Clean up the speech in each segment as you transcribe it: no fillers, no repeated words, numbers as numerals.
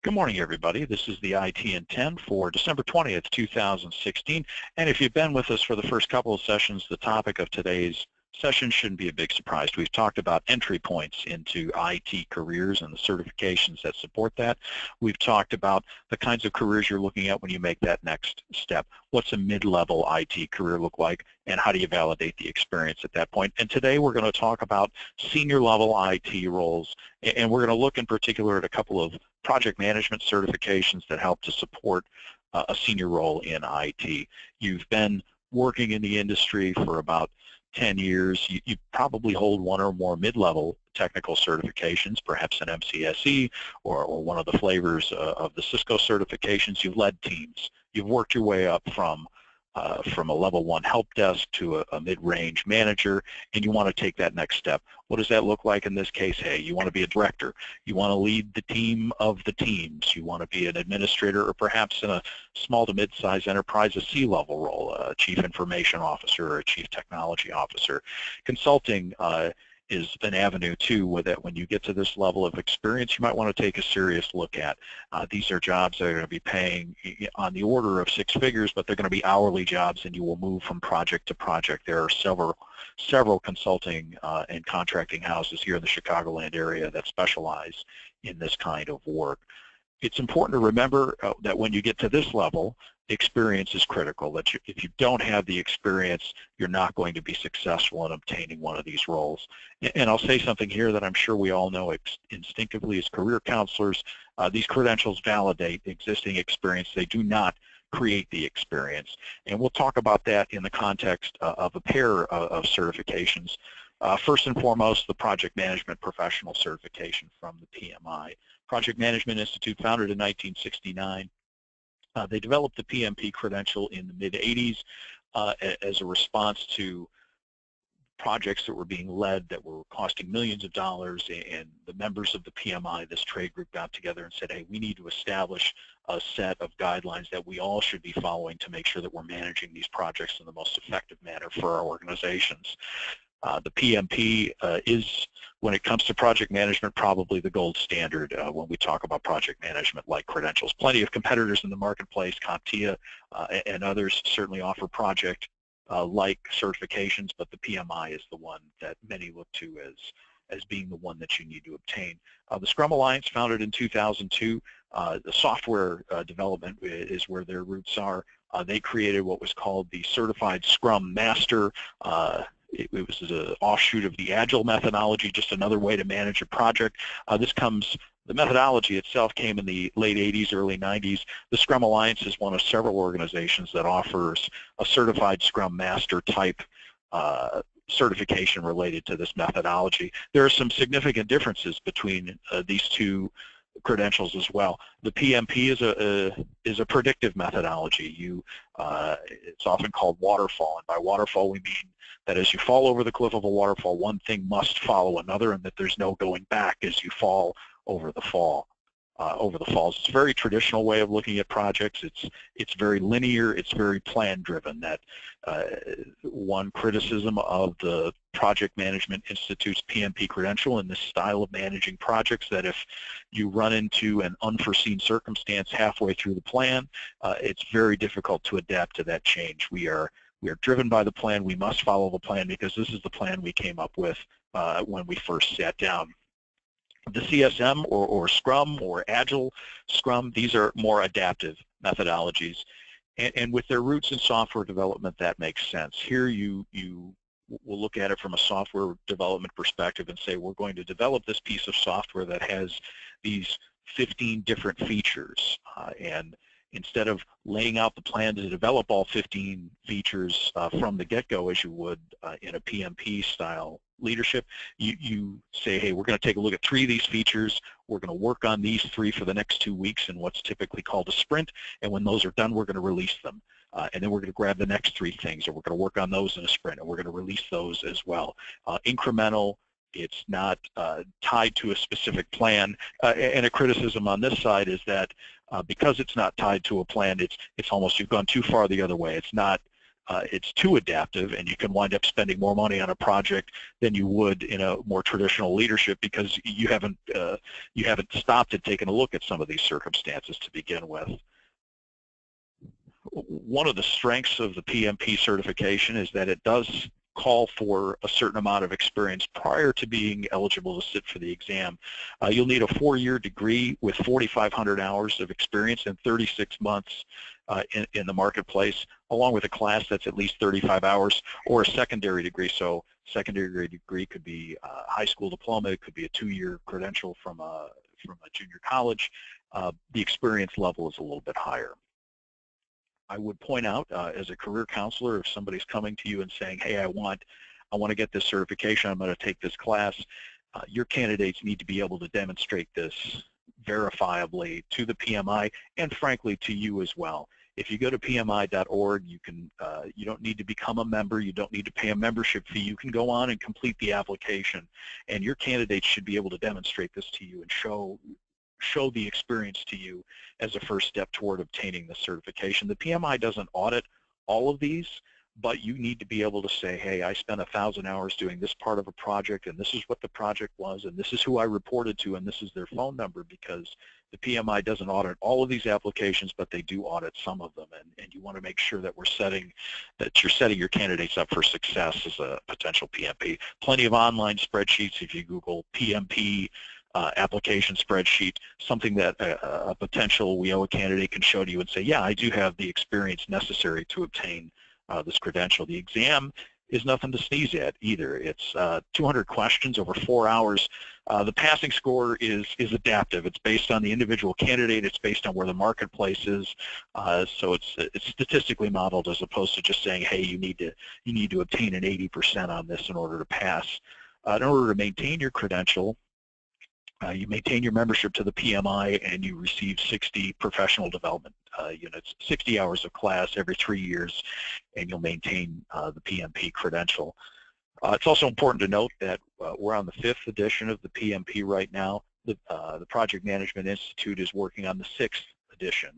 Good morning, everybody. This is the IT in 10 for December 20th, 2016. And if you've been with us for the first couple of sessions, the topic of today's session shouldn't be a big surprise. We've talked about entry points into IT careers and the certifications that support that. We've talked about the kinds of careers you're looking at when you make that next step. What's a mid-level IT career look like, and how do you validate the experience at that point? And today we're going to talk about senior level IT roles, and we're going to look in particular at a couple of project management certifications that help to support a senior role in IT. You've been working in the industry for about 10 years. You probably hold one or more mid-level technical certifications, perhaps an MCSE or one of the flavors of the Cisco certifications. You've led teams. You've worked your way up from a level 1 help desk to a mid-range manager, and you want to take that next step. What does that look like in this case? Hey, you want to be a director. You want to lead the team of the teams. You want to be an administrator, or perhaps in a small to mid-sized enterprise, a C-level role, a chief information officer or a chief technology officer. Consulting is an avenue too, with that when you get to this level of experience, you might want to take a serious look at. These are jobs that are going to be paying on the order of 6 figures, but they're going to be hourly jobs, and you will move from project to project. There are several consulting and contracting houses here in the Chicagoland area that specialize in this kind of work. It's important to remember that when you get to this level, experience is critical. That if you don't have the experience, you're not going to be successful in obtaining one of these roles. And I'll say something here that I'm sure we all know instinctively as career counselors. These credentials validate existing experience. They do not create the experience. And we'll talk about that in the context of a pair of certifications. First and foremost, the Project Management Professional Certification from the PMI. Project Management Institute, founded in 1969. They developed the PMP credential in the mid-'80s as a response to projects that were being led that were costing millions of dollars, and the members of the PMI, this trade group, got together and said, hey, we need to establish a set of guidelines that we all should be following to make sure that we're managing these projects in the most effective manner for our organizations. The PMP is, when it comes to project management, probably the gold standard when we talk about project management like credentials. Plenty of competitors in the marketplace, CompTIA and others certainly offer project-like certifications, but the PMI is the one that many look to as being the one that you need to obtain. The Scrum Alliance, founded in 2002, the software development is where their roots are. They created what was called the Certified Scrum Master. It was an offshoot of the Agile methodology, just another way to manage a project. The methodology itself came in the late 80s, early 90s. The Scrum Alliance is one of several organizations that offers a certified Scrum Master type certification related to this methodology. There are some significant differences between these two credentials as well. The PMP is a predictive methodology. It's often called waterfall, and by waterfall we mean that as you fall over the cliff of a waterfall, one thing must follow another, and that there's no going back as you fall over the falls. It's a very traditional way of looking at projects. It's very linear. It's very plan-driven. That one criticism of the Project Management Institute's PMP credential and this style of managing projects, that if you run into an unforeseen circumstance halfway through the plan, it's very difficult to adapt to that change. We are driven by the plan. We must follow the plan because this is the plan we came up with when we first sat down. The CSM or Scrum or Agile Scrum, these are more adaptive methodologies. And with their roots in software development, that makes sense. Here you will look at it from a software development perspective and say, we're going to develop this piece of software that has these 15 different features. And instead of laying out the plan to develop all 15 features from the get-go as you would in a PMP style leadership, you say, hey, we're going to take a look at 3 of these features. We're going to work on these 3 for the next 2 weeks in what's typically called a sprint, and when those are done, we're going to release them. And then we're going to grab the next 3 things, and we're going to work on those in a sprint, and we're going to release those as well. Incremental. It's not tied to a specific plan. And a criticism on this side is that because it's not tied to a plan, it's almost, you've gone too far the other way. It's not it's too adaptive, and you can wind up spending more money on a project than you would in a more traditional leadership because you haven't stopped and taken a look at some of these circumstances to begin with. One of the strengths of the PMP certification is that it does call for a certain amount of experience prior to being eligible to sit for the exam. You'll need a 4-year degree with 4,500 hours of experience and 36 months in the marketplace, along with a class that's at least 35 hours, or a secondary degree. So secondary degree could be a high school diploma, it could be a 2-year credential from a junior college. The experience level is a little bit higher. I would point out as a career counselor, if somebody's coming to you and saying, hey, I want to get this certification, I'm going to take this class, your candidates need to be able to demonstrate this verifiably to the PMI and frankly to you as well. If you go to PMI.org, you don't need to become a member, you don't need to pay a membership fee, you can go on and complete the application, and your candidates should be able to demonstrate this to you and show the experience to you as a first step toward obtaining the certification. The PMI doesn't audit all of these, but you need to be able to say, hey, I spent 1,000 hours doing this part of a project, and this is what the project was, and this is who I reported to, and this is their phone number, because the PMI doesn't audit all of these applications, but they do audit some of them, and you want to make sure that you're setting your candidates up for success as a potential PMP. Plenty of online spreadsheets. If you Google PMP application spreadsheet, something that a potential WIOA candidate can show to you and say, yeah, I do have the experience necessary to obtain this credential. The exam is nothing to sneeze at either. It's 200 questions over 4 hours. The passing score is adaptive. It's based on the individual candidate. It's based on where the marketplace is. So it's statistically modeled as opposed to just saying, hey, you need to obtain an 80% on this in order to pass. In order to maintain your credential, you maintain your membership to the PMI, and you receive 60 professional development units, 60 hours of class every 3 years, and you'll maintain the PMP credential. It's also important to note that we're on the 5th edition of the PMP right now. The Project Management Institute is working on the 6th edition.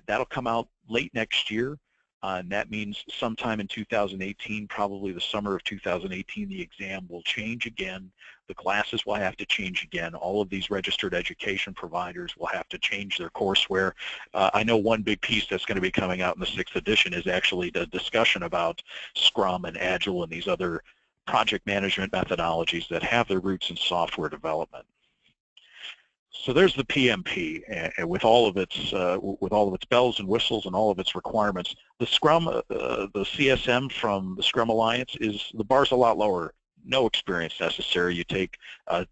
That'll come out late next year. And that means sometime in 2018, probably the summer of 2018, the exam will change again. The classes will have to change again. All of these registered education providers will have to change their courseware. I know one big piece that's going to be coming out in the 6th edition is actually the discussion about Scrum and Agile and these other project management methodologies that have their roots in software development. So there's the PMP, and with all of its bells and whistles and all of its requirements. The Scrum, the CSM from the Scrum Alliance, the bar's a lot lower. No experience necessary. You take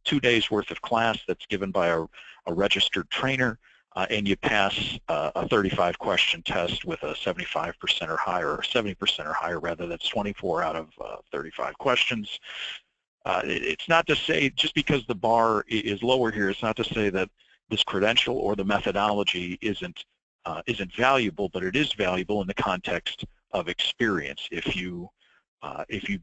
2 days worth of class that's given by a registered trainer, and you pass a 35-question test with a 75% or higher, or 70% or higher rather. That's 24 out of 35 questions. It's not to say, just because the bar is lower here, it's not to say that this credential or the methodology isn't valuable, but it is valuable in the context of experience. If you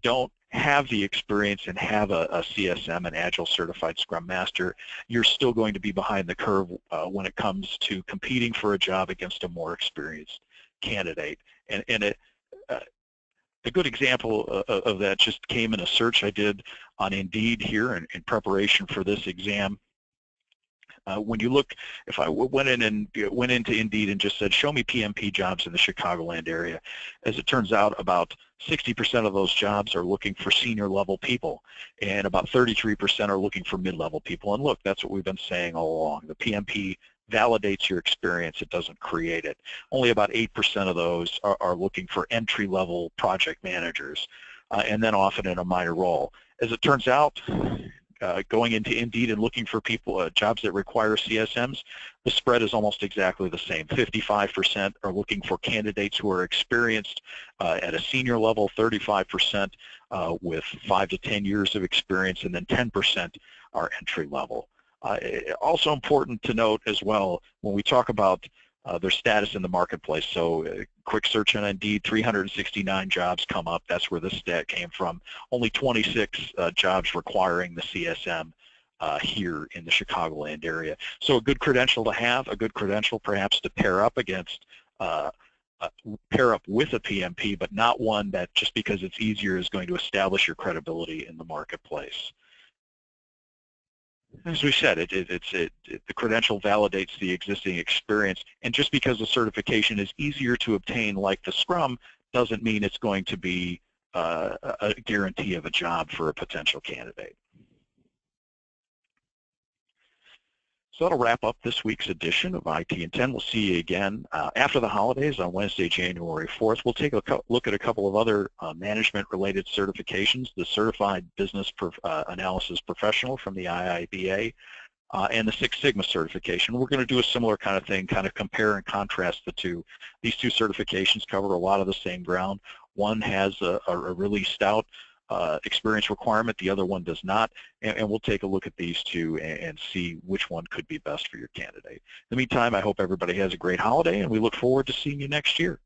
don't have the experience and have a CSM, an Agile Certified Scrum Master, you're still going to be behind the curve when it comes to competing for a job against a more experienced candidate. A good example of that just came in a search I did on Indeed here in preparation for this exam. When you look, if I went into Indeed and just said, show me PMP jobs in the Chicagoland area, as it turns out, about 60% of those jobs are looking for senior level people, and about 33% are looking for mid-level people. And look, that's what we've been saying all along. The PMP validates your experience, it doesn't create it. Only about 8% of those are looking for entry-level project managers, and then often in a minor role. As it turns out, going into Indeed and looking for people, jobs that require CSMs, the spread is almost exactly the same. 55% are looking for candidates who are experienced at a senior level, 35% with 5 to 10 years of experience, and then 10% are entry level. Also important to note as well, when we talk about their status in the marketplace, so quick search on Indeed, 369 jobs come up. That's where this stat came from. Only 26 jobs requiring the CSM here in the Chicagoland area. So a good credential to have, a good credential perhaps to pair up against pair up with a PMP, but not one that just because it's easier is going to establish your credibility in the marketplace. As we said, the credential validates the existing experience, and just because the certification is easier to obtain, like the Scrum, doesn't mean it's going to be a guarantee of a job for a potential candidate. So that'll wrap up this week's edition of IT in 10. We'll see you again after the holidays on Wednesday, January 4th. We'll take a look at a couple of other management-related certifications, the Certified Business Analysis Professional from the IIBA, and the Six Sigma certification. We're going to do a similar kind of thing, kind of compare and contrast the two. These two certifications cover a lot of the same ground. One has a really stout experience requirement, the other one does not, and we'll take a look at these two and see which one could be best for your candidate. In the meantime, I hope everybody has a great holiday, and we look forward to seeing you next year.